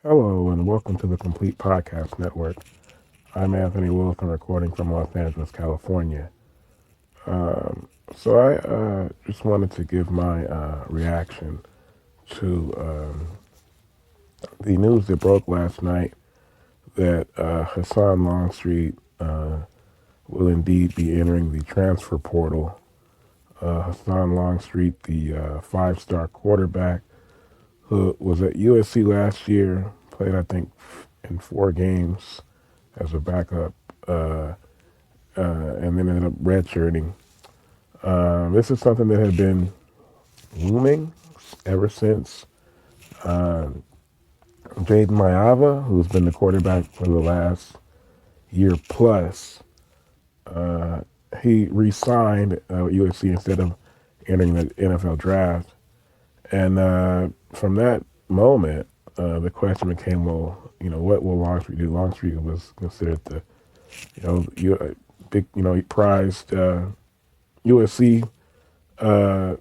Hello and welcome to the Complete Podcast Network. I'm Anthony Wilson, recording from Los Angeles, California. So I just wanted to give my reaction to the news that broke last night that Husan Longstreet will indeed be entering the transfer portal. Husan Longstreet, the five-star quarterback who was at USC last year, played I think in 4 games as a backup, uh, and then ended up redshirting. This is something that had been looming ever since Jaden Mayava, who's been the quarterback for the last year plus, he re-signed with USC instead of entering the NFL draft. And from that moment, the question became, well, what will Longstreet do? Longstreet was considered the, big, prized USC uh,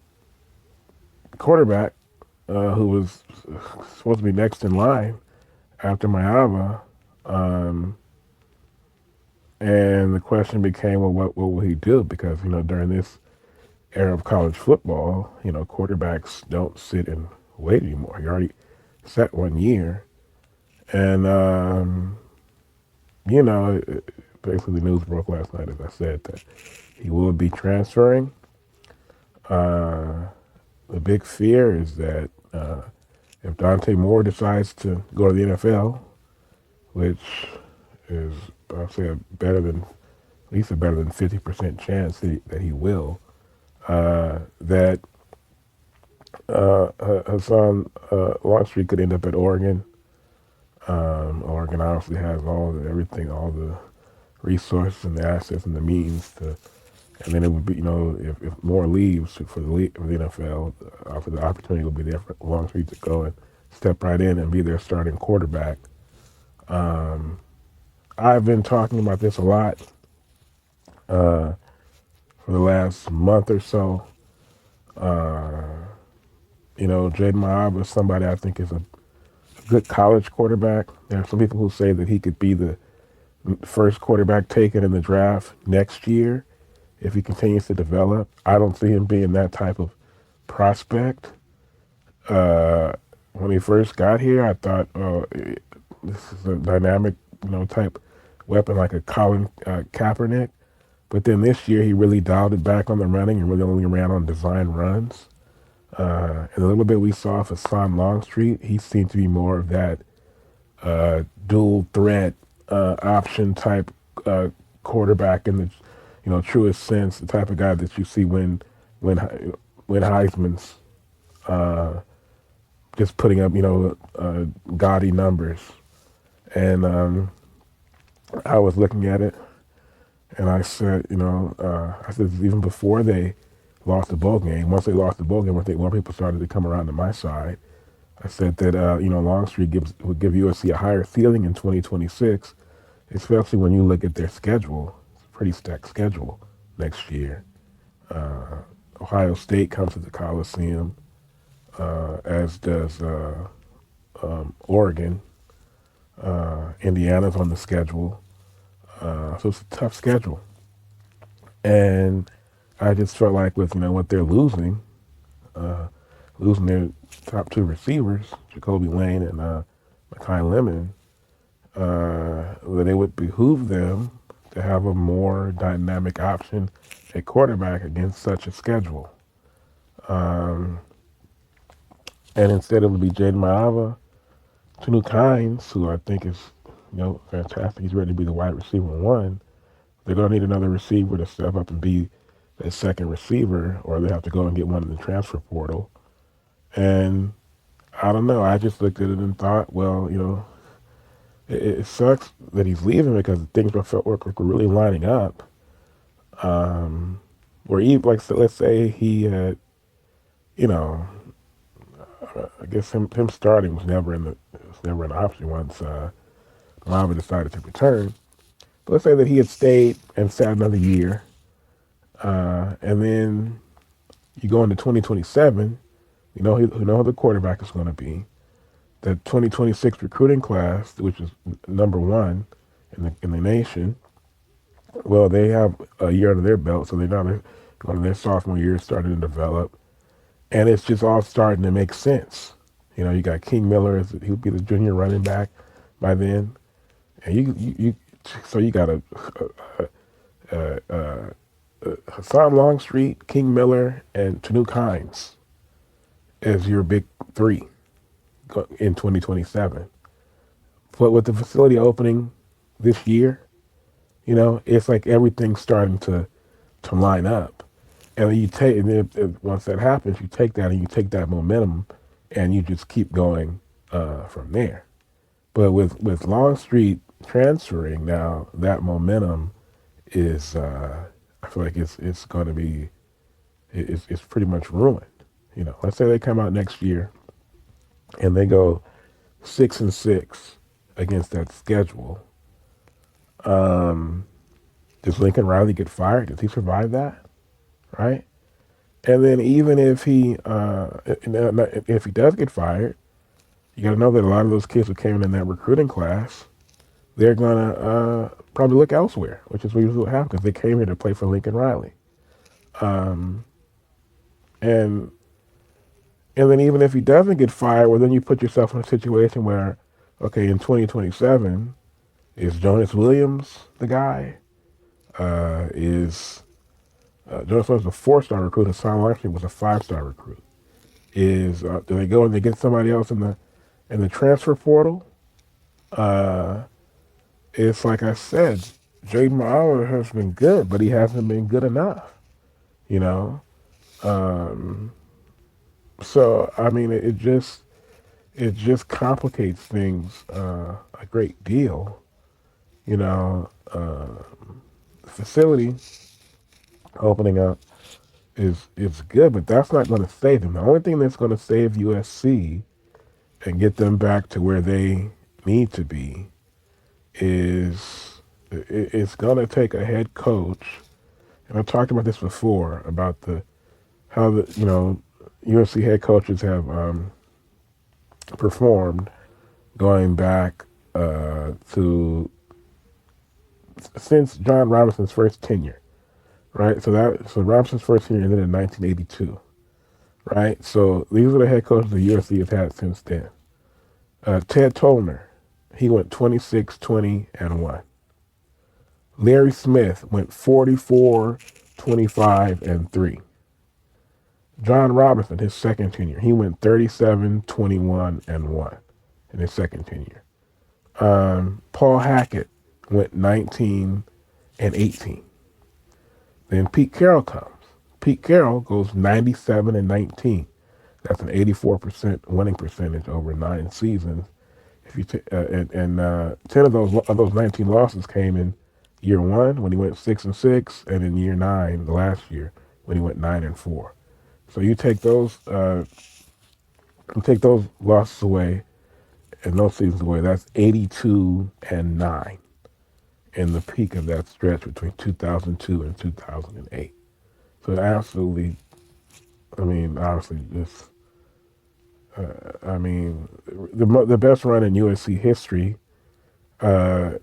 quarterback who was supposed to be next in line after Mayava. Um, and the question became, well, what will he do? Because, during this era of college football, quarterbacks don't sit and wait anymore. He already sat 1 year. And, basically the news broke last night, as I said, that he will be transferring. Uh, the big fear is that if Dante Moore decides to go to the NFL, which is, I'll say, a better than at least a better than 50% chance that he will, that Hassan Longstreet could end up at Oregon. Oregon obviously has everything, all the resources and the assets and the means to. And then it would be, if Moore leaves for the NFL, for the opportunity will be there for Longstreet to go and step right in and be their starting quarterback. Um, I've been talking about this a lot uh, for the last month or so. Uh, Jaden Maab is somebody I think is a good college quarterback. There are some people who say that he could be the first quarterback taken in the draft next year if he continues to develop. I don't see him being that type of prospect. Uh, when he first got here, I thought, oh, this is a dynamic, type weapon like a Colin Kaepernick. But then this year, he really dialed it back on the running and really only ran on design runs. And a little bit we saw for Son Longstreet, he seemed to be more of that dual threat option type quarterback in the truest sense, the type of guy that you see when when Heisman's just putting up gaudy numbers. And I was looking at it, and I said, I said even before they lost the bowl game, once they lost the bowl game, I think more people started to come around to my side. I said that Longstreet would give USC a higher ceiling in 2026, especially when you look at their schedule. It's a pretty stacked schedule next year. Ohio State comes to the Coliseum, as does Oregon. Indiana's on the schedule, so it's a tough schedule. And I just felt like with what they're losing their top two receivers, Jacoby Lane and Makai Lemon, that it would behoove them to have a more dynamic option at quarterback against such a schedule. Um, and instead it would be Jaden Maava, Tunu Kynes, who I think is fantastic. He's ready to be the wide receiver one. They're going to need another receiver to step up and be that second receiver, or they have to go and get one in the transfer portal. And I don't know. I just looked at it and thought, well, it sucks that he's leaving because things were really lining up. Where even like so let's say he had, you know, I guess him starting was never an option once Lava decided to return. But let's say that he had stayed and sat another year, and then you go into 2027. You know who the quarterback is going to be. The 2026 recruiting class, which is number one in the nation, well, they have a year under their belt, so they're now one of their sophomore year starting to develop, and it's just all starting to make sense. You got King Miller as he'll be the junior running back by then, and you so you got Hassan Longstreet, King Miller, and Tanuk Hines as your big three in 2027. But with the facility opening this year, it's like everything's starting to line up. And then once that happens, you take that and you take that momentum, and you just keep going from there. But with Longstreet transferring now, that momentum is I feel like it's going to be it's pretty much ruined. Let's say they come out next year and they go 6-6 against that schedule. Does Lincoln Riley get fired? Does he survive that? Right? And then even if he does get fired, you got to know that a lot of those kids who came in that recruiting class, they're gonna probably look elsewhere, which is usually what happens because they came here to play for Lincoln Riley. Um, and and then even if he doesn't get fired, well, then you put yourself in a situation where, okay, in 2027, is Jonas Williams the guy? Is Jonas Williams a 4-star recruit? Hassan Larson was a 5-star recruit. Do they go and they get somebody else in the transfer portal? Uh, it's like I said, Jaden Mauer has been good, but he hasn't been good enough. You know, um, so I mean, it just complicates things a great deal. You know, the facility opening up is good, but that's not going to save them. The only thing that's going to save USC and get them back to where they need to be is it's going to take a head coach. And I've talked about this before about the how the USC head coaches have performed going back to since John Robinson's first tenure, right? So Robinson's first tenure ended in 1982, right? So these are the head coaches the USC has had since then. Ted Tollner, he went 26-20-1. Larry Smith went 44-25-3. John Robinson, his second tenure, he went 37-21-1 in his second tenure. Paul Hackett went 19-18. Then Pete Carroll comes. Pete Carroll goes 97-19. That's an 84% winning percentage over 9 seasons. If you and 10 of those 19 losses came in year 1 when he went 6-6, and in year 9 the last year when he went 9-4. So you take those losses away and those seasons away. That's 82-9 in the peak of that stretch between 2002 and 2008. So it absolutely, I mean, obviously, just, the best run in USC history. Uh,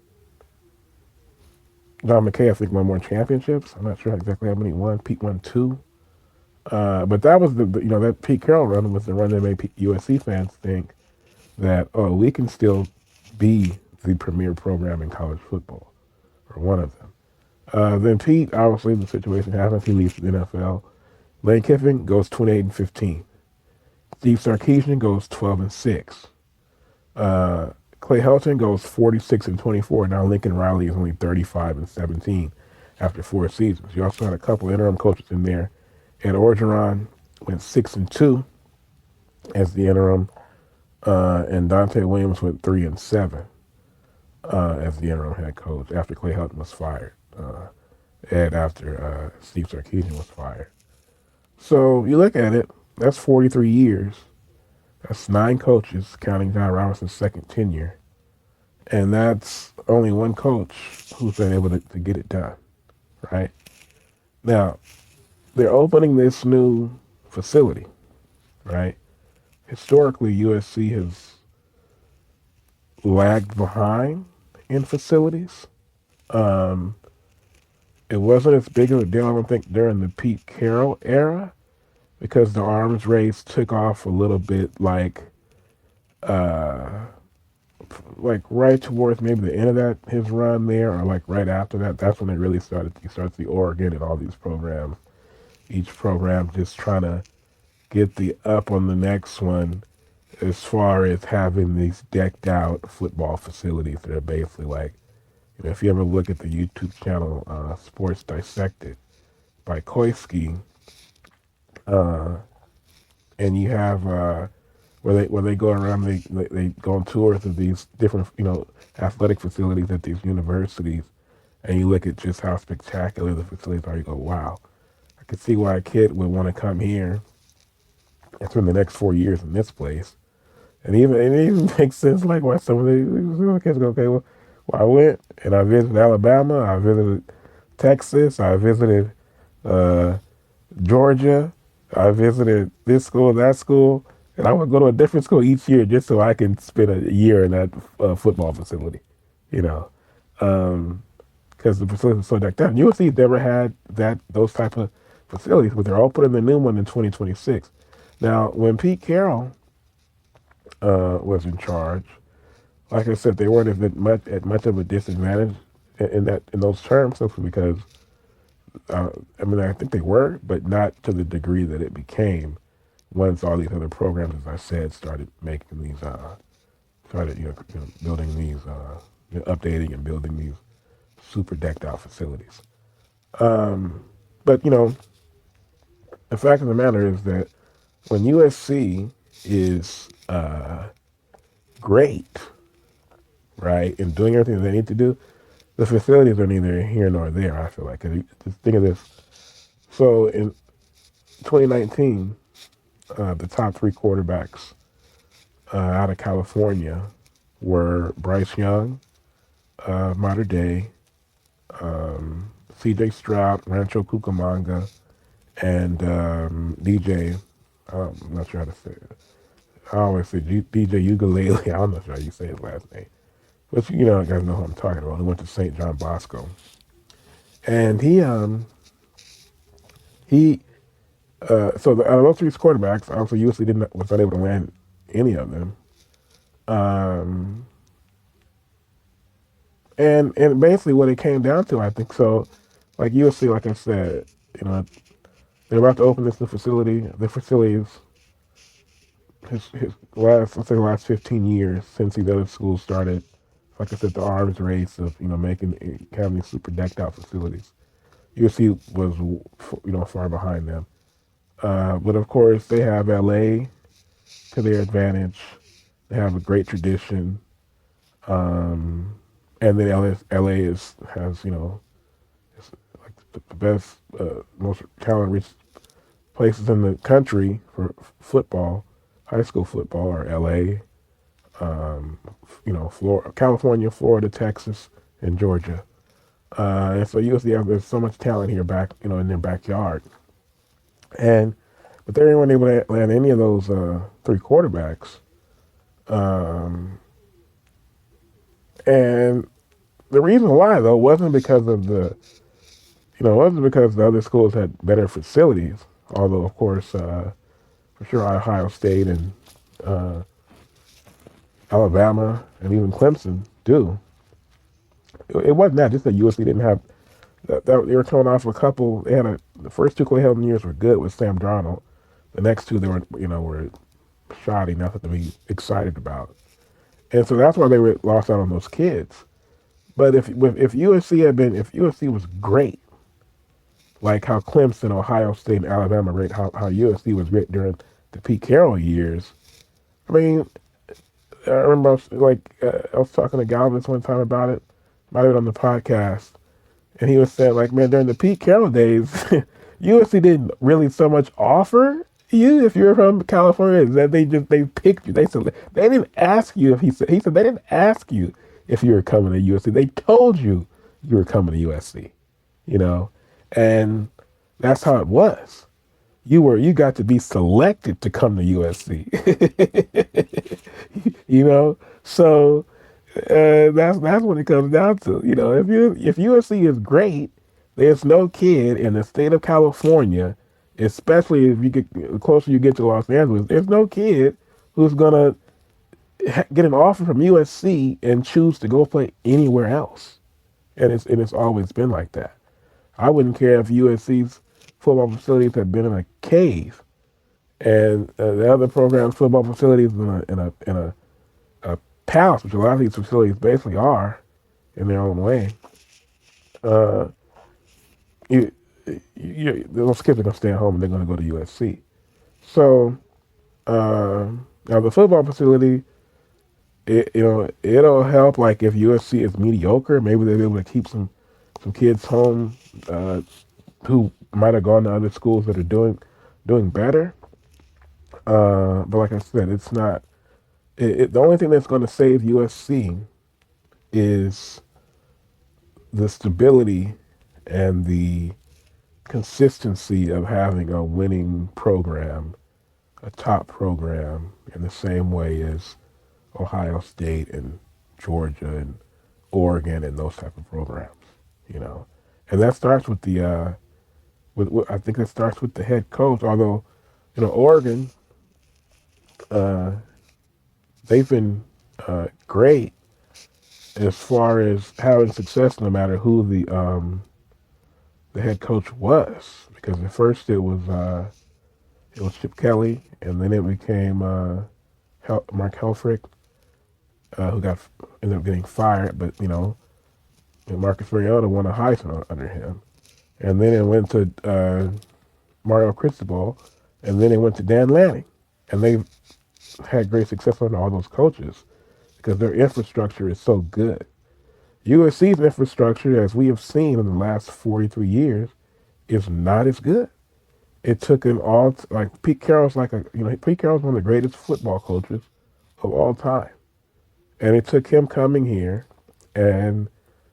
John McKay, I think, won more championships. I'm not sure exactly how many he won. Pete won 2. But that was that Pete Carroll run was the run that made USC fans think that, oh, we can still be the premier program in college football, or one of them. Then Pete, obviously, the situation happens. He leaves the NFL. Lane Kiffin goes 28-15. Steve Sarkisian goes 12-6. Clay Helton goes 46-24. Now Lincoln Riley is only 35-17 after 4 seasons. You also had a couple interim coaches in there. Ed Orgeron went 6-2 as the interim, and Dante Williams went 3-7 as the interim head coach after Clay Helton was fired. Ed after Steve Sarkisian was fired. So you look at it, that's 43 years. That's 9 coaches, counting John Robinson's second tenure. And that's only one coach who's been able to get it done, right? Now, they're opening this new facility, right? Historically, USC has lagged behind in facilities. Um, it wasn't as big of a deal, I don't think, during the Pete Carroll era because the arms race took off a little bit uh, like right towards maybe the end of that his run there, or like right after that. That's when it really started. You start to see Oregon and all these programs. Each program just trying to get the up on the next one as far as having these decked out football facilities that are basically like, if you ever look at the YouTube channel Sports Dissected by Koiski, uh, and you have where they go around, they go on tours of these different athletic facilities at these universities, and you look at just how spectacular the facilities are. You go, wow, I could see why a kid would want to come here and spend the next 4 years in this place. And it even makes sense like why some of the kids go, okay, well, I went and I visited Alabama, I visited Texas, I visited uh, Georgia, I visited this school, that school, and I would go to a different school each year just so I can spend a year in that football facility, you know, because the facility was so decked out. USC never had those type of facilities, but they're all putting the new one in 2026. Now, when Pete Carroll was in charge, like I said, they weren't at much of a disadvantage in those terms, simply because I think they were, but not to the degree that it became once all these other programs, as I said, started making these, started building these, updating and building these super decked out facilities. But the fact of the matter is that when USC is great, right, and doing everything they need to do, the facilities are neither here nor there. I feel like. 'Cause just think of this. So in 2019, the top three quarterbacks out of California were Bryce Young, Mater Day, C.J. Stroud, Rancho Cucamonga, and DJ. I'm not sure how to say it. I always say DJ Ukulele. I'm not sure how you say his last name. But guys know who I'm talking about. He went to St. John Bosco. And he so out of those three quarterbacks, obviously USC was not able to land any of them. Um, and basically what it came down to, I think, so like USC, like I said, they're about to open this new facility. The facility's his last, let's say, the last 15 years since these other schools started, like I said, the arms race of having these super decked out facilities. USC was far behind them. But of course, they have LA to their advantage. They have a great tradition, and then LA has it's like the best, most talent-rich places in the country for football, high school football, are LA, Florida, California, Florida, Texas, and Georgia. And so USC, there's so much talent here in their backyard. But they weren't able to land any of those three quarterbacks. Um, and the reason why, though, wasn't because of wasn't because the other schools had better facilities. Although, of course, for sure, Ohio State and uh, Alabama and even Clemson do. It wasn't that, just that USC didn't have that they were coming off a couple. They had the first two Clay Helton years were good with Sam Darnold. The next two they were shoddy, nothing to be excited about, and so that's why they were lost out on those kids. But if USC was great, like how Clemson, Ohio State, and Alabama rate, how USC was great during the Pete Carroll years. I mean, I remember I was talking to Galvin one time about it, might have been on the podcast, and he was saying like, man, during the Pete Carroll days, USC didn't really so much offer you if you're from California, that they picked you. They didn't ask you if he said they didn't ask you if you were coming to USC. They told you you were coming to USC, and that's how it was. You got to be selected to come to USC. So That's what it comes down to. If USC is great, there's no kid in the state of California, especially if you get the closer you get to Los Angeles, there's no kid who's gonna get an offer from USC and choose to go play anywhere else. And it's always been like that. I wouldn't care if USC's football facilities had been in a cave, and the other program's football facilities in a palace, which a lot of these facilities basically are in their own way. Uh, those kids are gonna stay at home and they're gonna go to USC. So now the football facility, it'll help. Like if USC is mediocre, maybe they'll be able to keep some kids home who might have gone to other schools that are doing better. But like I said, it's not. The only thing that's going to save USC is the stability and the consistency of having a winning program, a top program, in the same way as Ohio State and Georgia and Oregon and those type of programs. You know, and that starts with I think it starts with the head coach. Although, Oregon, uh, they've been great as far as having success, no matter who the head coach was. Because at first it was Chip Kelly, and then it became Mark Helfrich, who ended up getting fired. But Marcus Mariota won a Heisman under him, and then it went to Mario Cristobal, and then it went to Dan Lanning, and they had great success under all those coaches because their infrastructure is so good. USC's infrastructure, as we have seen in the last 43 years, is not as good. It took an like Pete Carroll's Pete Carroll's one of the greatest football coaches of all time, and it took him coming here and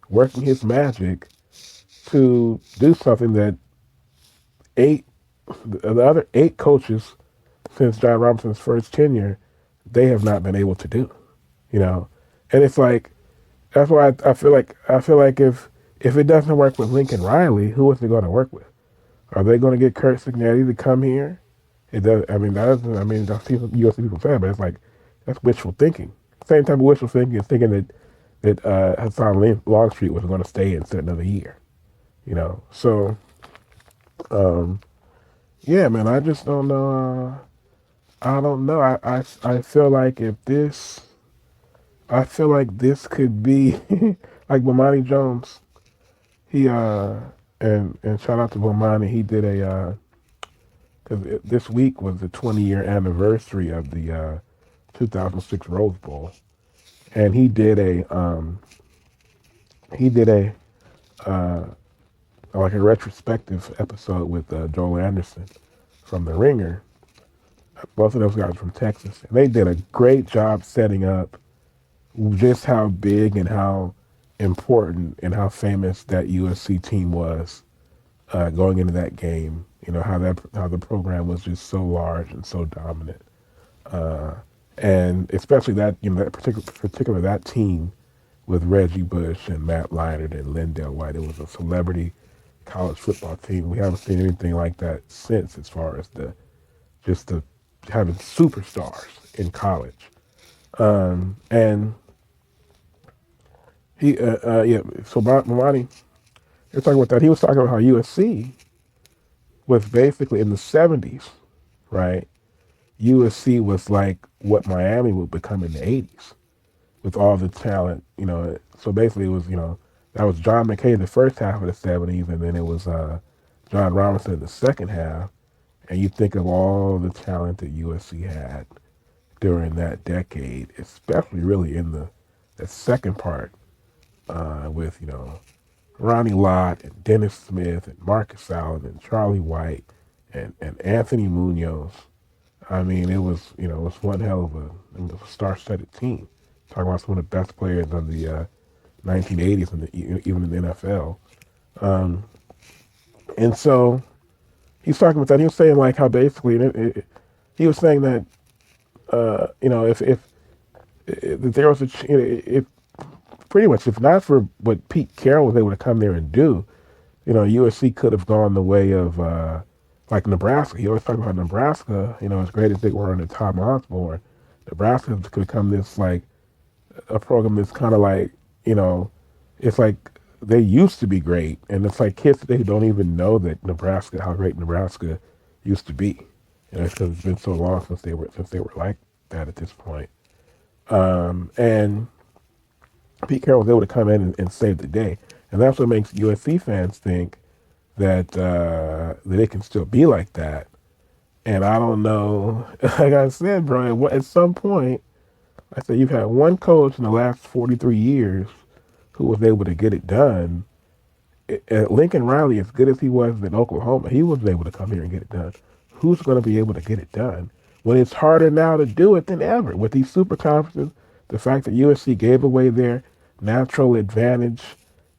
working his magic to do something that the other eight coaches since John Robinson's first tenure, they have not been able to do. You know, and it's like that's why I feel like if it doesn't work with Lincoln Riley, who is it going to work with? Are they going to get Kurt Signetti to come here? It does. I mean, that doesn't. I mean, I see some USC people say, but it's like that's wishful thinking. Same type of wishful thinking is thinking that Husan Longstreet was going to stay and sit another year. So um, yeah, man, I just don't know. I don't know. I feel like I feel like this could be like Bomani Jones. He and shout out to Bomani. He did a because this week was the 20-year anniversary of the 2006 Rose Bowl, and he did a uh, like a retrospective episode with Joel Anderson from The Ringer. Both of those guys from Texas, and they did a great job setting up just how big and how important and how famous that USC team was going into that game. How the program was just so large and so dominant, uh, and especially that particular that team with Reggie Bush and Matt Leinart and Lindell White. It was a celebrity college football team. We haven't seen anything like that since, as far as the having superstars in college. And he, yeah. So Mamadi, you're talking about that. He was talking about how USC was basically in the '70s, right? USC was like what Miami would become in the '80s with all the talent. So basically, it was that was John McKay the first half of the '70s, and then it was John Robinson in the second half. And you think of all the talent that USC had during that decade, especially really in the second part with Ronnie Lott and Dennis Smith and Marcus Allen and Charlie White and Anthony Munoz. I mean, it was one hell of a star-studded team. Talking about some of the best players of the 1980s and even in the NFL. Um, and so he's talking about that. He was saying like how basically he was saying that if there was if pretty much, if not for what Pete Carroll was able to come there and do, USC could have gone the way of like Nebraska. He always talked about Nebraska. As great as they were under Tom Osborne, Nebraska could become this like a program that's kind of like, you know, it's like they used to be great, and it's like kids today who don't even know that Nebraska, how great Nebraska used to be. It's because it's been so long since they were like that at this point. And Pete Carroll was able to come in and save the day, and that's what makes USC fans think that it can still be like that. And I don't know, like I said, bro, at some point, I said you've had one coach in the last 43 years who was able to get it done. Lincoln Riley, as good as he was in Oklahoma, he was able to come here and get it done. Who's going to be able to get it done when it's harder now to do it than ever with these super conferences? The fact that USC gave away their natural advantage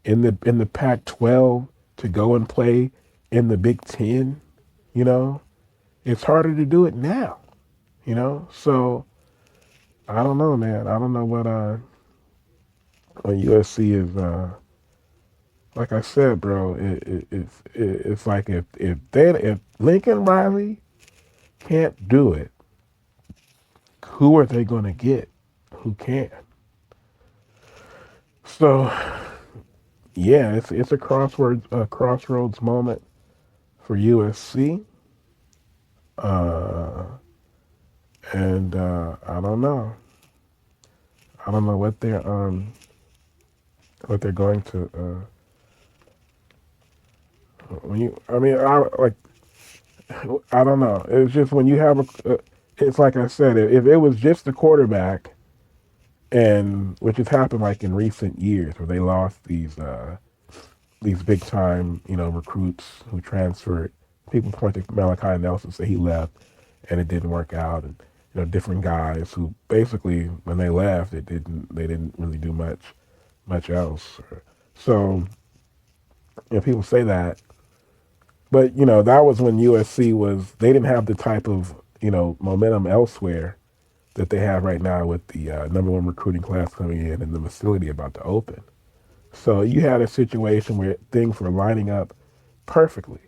in the Pac-12 to go and play in the Big Ten, you know, it's harder to do it now, So I don't know, man. I don't know what USC is. Like I said, bro, it's like if Lincoln Riley can't do it, who are they going to get? Who can? So yeah, it's a crossroads moment for USC, uh, and I don't know. I don't know what they're going to. When you, I mean, I don't know. It's just when you have it's like I said, if it was just the quarterback, and which has happened like in recent years, where they lost these big time recruits who transferred. People point to Malachi Nelson, say he left and it didn't work out, and different guys who basically when they left, they didn't really do much else. So people say that, but that was when USC they didn't have the type of momentum elsewhere that they have right now with the number one recruiting class coming in and the facility about to open. So you had a situation where things were lining up perfectly.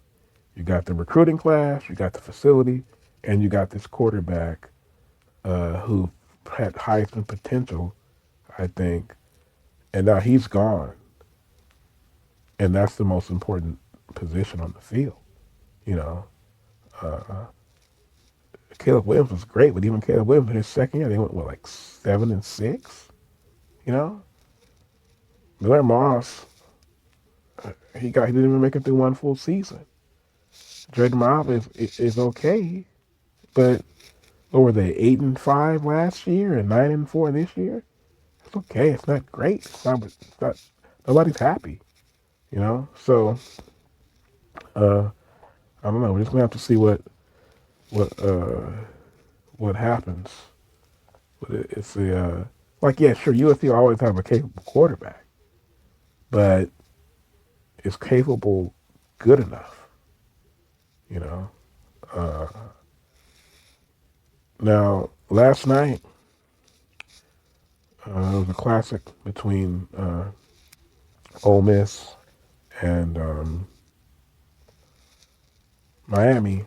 You got the recruiting class, you got the facility, and you got this quarterback who had Heisman potential, I think, and now he's gone, and that's the most important position on the field. You know, uh, Caleb Williams was great, but even Caleb Williams in his second year, they went like 7-6. You know, Miller Moss, he didn't even make it through one full season. Drake Mob is okay, but what were they 8-5 last year and 9-4 this year? It's okay. It's not great. It's not. Nobody's happy. So uh, I don't know. We're just gonna have to see what uh, what happens. But it's the like yeah, sure. USC always have a capable quarterback, but is capable good enough? You know. Uh, Now last night it was a classic between Ole Miss and Miami.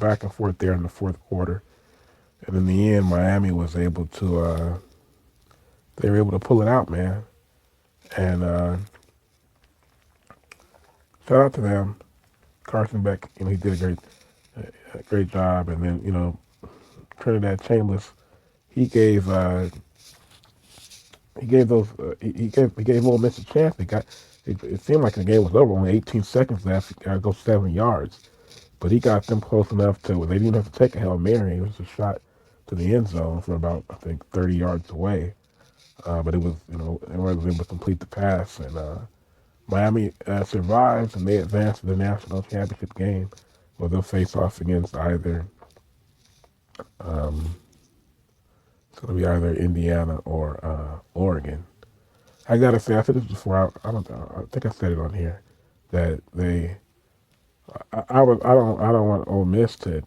Back and forth there in the fourth quarter, and in the end, Miami was able to they were able to pull it out, man. And shout out to them. Carson Beck, he did a great job. And then Trinidad Chambers, he gave those he gave Ole Miss a chance. It seemed like the game was over. Only 18 seconds left. He got to go 7 yards, but he got them close enough to where they didn't have to take a Hail Mary. It was a shot to the end zone from about I think 30 yards away. But it was they were able to complete the pass, and Miami survives and they advance to the national championship game, where they'll face off against um, it's going to be either Indiana or Oregon. I gotta say, I said this before. I don't know. I think I said it on here that I don't want Ole Miss to.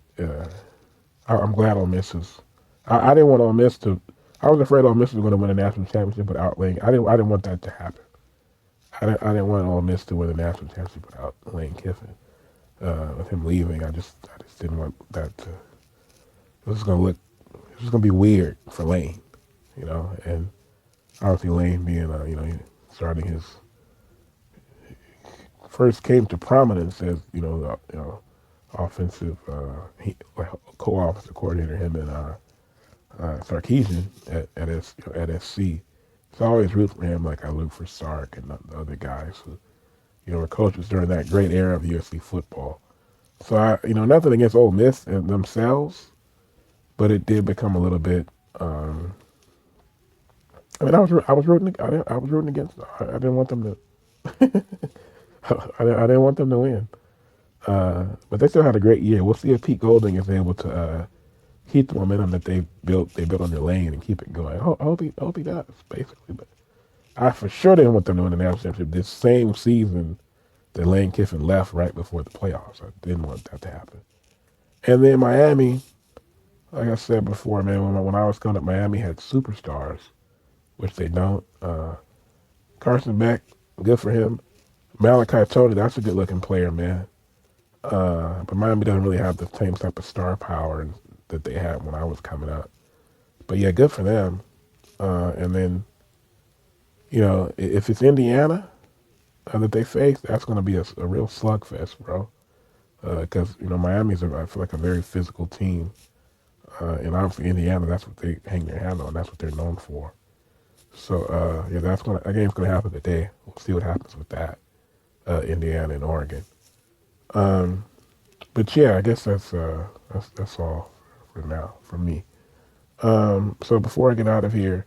I'm glad Ole Miss is. I didn't want Ole Miss to I was afraid Ole Miss was going to win a national championship without Lane. I didn't want that to happen. I didn't want Ole Miss to win a national championship without Lane Kiffin. With him leaving, I just didn't want that to. It was going to look. It was going to be weird for Lane, and obviously Lane being starting his first came to prominence as offensive co-offensive coordinator, him and Sarkeesian at SC. So I always root for him like I root for Sark and the other guys who were coaches during that great era of USC football. So nothing against Ole Miss and themselves, but it did become a little bit. I mean, I was rooting. I was rooting against. I didn't want them to. I didn't want them to win. But they still had a great year. We'll see if Pete Golding is able to keep the momentum that they built on their lane and keep it going. I hope he does, basically. But I for sure didn't want them to win the national championship this same season that Lane Kiffin left right before the playoffs. I didn't want that to happen. And then Miami, like I said before, man, when I was coming up, Miami had superstars, which they don't. Carson Beck, good for him. Malachi Tony, that's a good looking player, man. But Miami doesn't really have the same type of star power that they had when I was coming up. But yeah, good for them. And then, if it's Indiana that they face, that's going to be a real slugfest, bro. Because Miami's I feel like a very physical team, and obviously Indiana, that's what they hang their hat on. That's what they're known for. So yeah, that game's gonna happen today. We'll see what happens with that, Indiana and Oregon. But yeah, I guess that's all for now from me. So before I get out of here,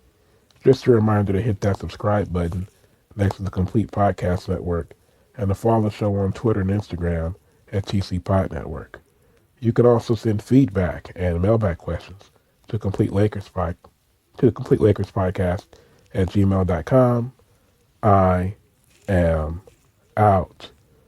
just a reminder to hit that subscribe button next to the Complete Podcast Network and to follow the show on Twitter and Instagram at TC Pod Network. You can also send feedback and mailbag questions to Complete Lakers Podcast at gmail.com. I am out.